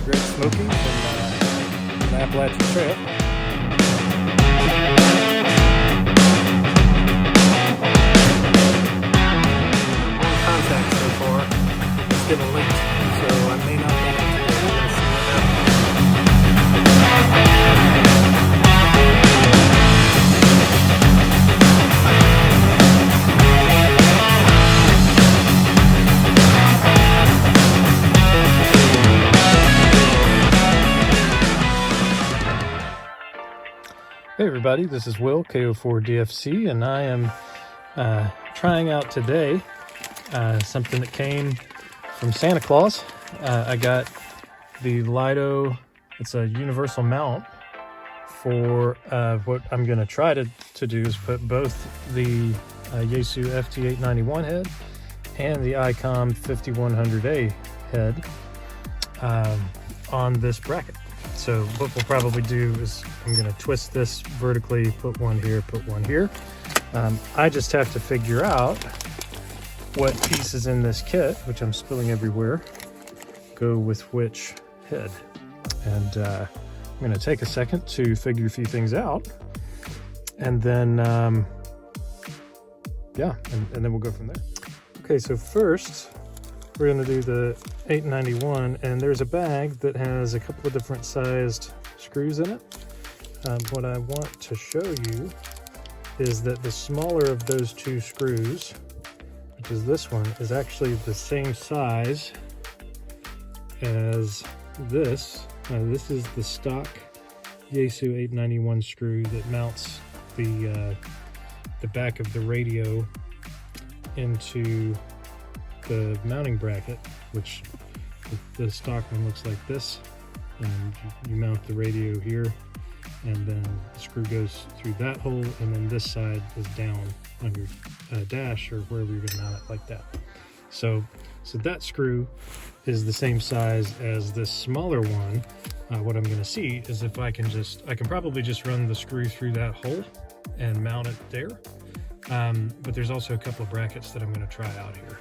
Great Smokies and the Appalachian Trail. On contact so far. It's getting late, so I may not make it today. We're going to see what happens. Hey everybody, this is Will, KO4DFC, and I am trying out today something that came from Santa Claus. I got the Lido, it's a universal mount for what I'm going to try to do is put both the Yaesu FT-891 head and the Icom 5100A head on this bracket. So what we'll probably do is I'm going to twist this vertically, put one here, put one here. I just have to figure out what pieces in this kit, which I'm spilling everywhere, go with which head. And I'm going to take a second to figure a few things out. And then, yeah, and then we'll go from there. Okay, so first, we're going to do the 891, and there's a bag that has a couple of different sized screws in it. What I want to show you is that the smaller of those two screws, which is this one, is actually the same size as this. This is the stock Yaesu 891 screw that mounts the back of the radio into the mounting bracket, which the stock one looks like this, and you mount the radio here, and then the screw goes through that hole, and then this side is down on your dash or wherever you're going to mount it, like that. So that screw is the same size as this smaller one. What I'm going to see is if I can probably just run the screw through that hole and mount it there. But there's also a couple of brackets that I'm going to try out here.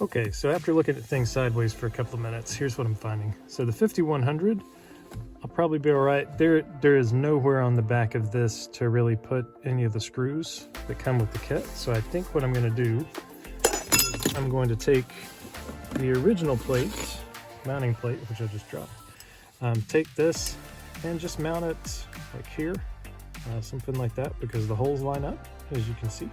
Okay, so after looking at things sideways for a couple of minutes, here's what I'm finding. So the 5100, I'll probably be all right. There is nowhere on the back of this to really put any of the screws that come with the kit. So I think what I'm going to do is I'm going to take the original plate, mounting plate, which I just dropped, take this and just mount it like here, something like that, because the holes line up, as you can see.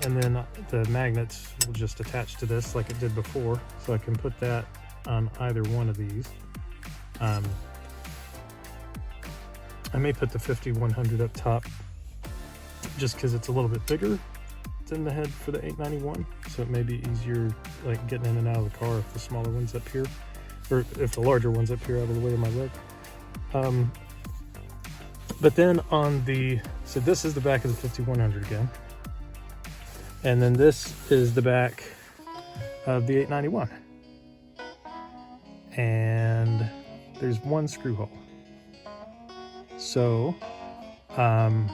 And then the magnets will just attach to this like it did before, so I can put that on either one of these. I may put the 5100 up top just because it's a little bit bigger than the head for the 891, so it may be easier like getting in and out of the car if the smaller one's up here, or if the larger one's up here out of the way of my leg. But then so this is the back of the 5100 again. And then this is the back of the 891. And there's one screw hole. So, I'm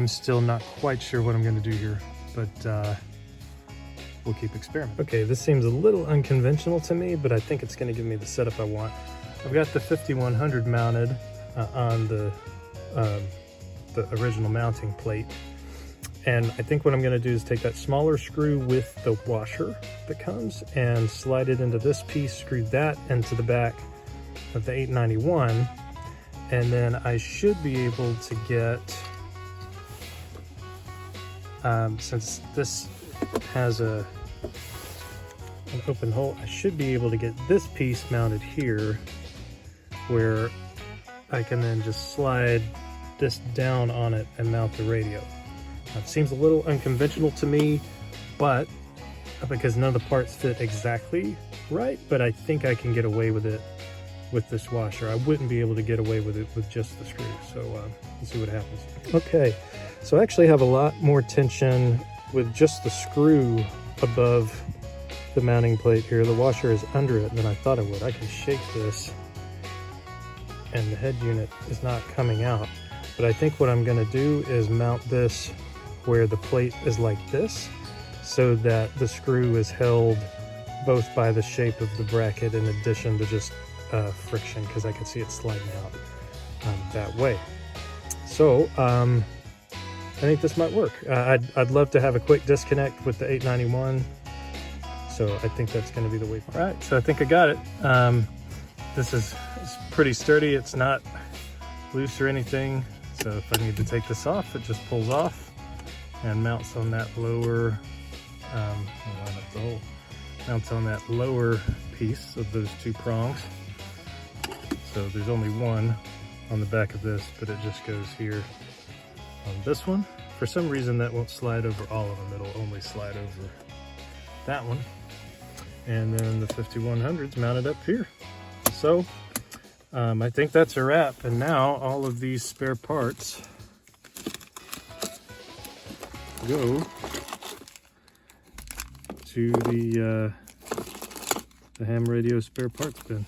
still not quite sure what I'm going to do here, but we'll keep experimenting. Okay, this seems a little unconventional to me, but I think it's going to give me the setup I want. I've got the 5100 mounted on the original mounting plate, and I think what I'm going to do is take that smaller screw with the washer that comes and slide it into this piece, screw that into the back of the 891, and then I should be able to get, since this has an open hole, I should be able to get this piece mounted here, where I can then just slide this down on it and mount the radio. It seems a little unconventional to me, but because none of the parts fit exactly right, but I think I can get away with it with this washer. I wouldn't be able to get away with it with just the screw, so let's see what happens. Okay, so I actually have a lot more tension with just the screw above the mounting plate here. The washer is under it than I thought it would. I can shake this and the head unit is not coming out. But I think what I'm going to do is mount this where the plate is like this, so that the screw is held both by the shape of the bracket in addition to just friction, because I can see it sliding out that way. So I think this might work. I'd love to have a quick disconnect with the 891, so I think that's going to be the way. All right, so I think I got it. This is pretty sturdy. It's not loose or anything, so if I need to take this off, it just pulls off and mounts on that lower mounts on that lower piece of those two prongs. So there's only one on the back of this, but it just goes here on this one. For some reason that won't slide over all of them, it'll only slide over that one. And then the 5100's mounted up here. So I think that's a wrap. And now all of these spare parts go to the ham radio spare parts bin.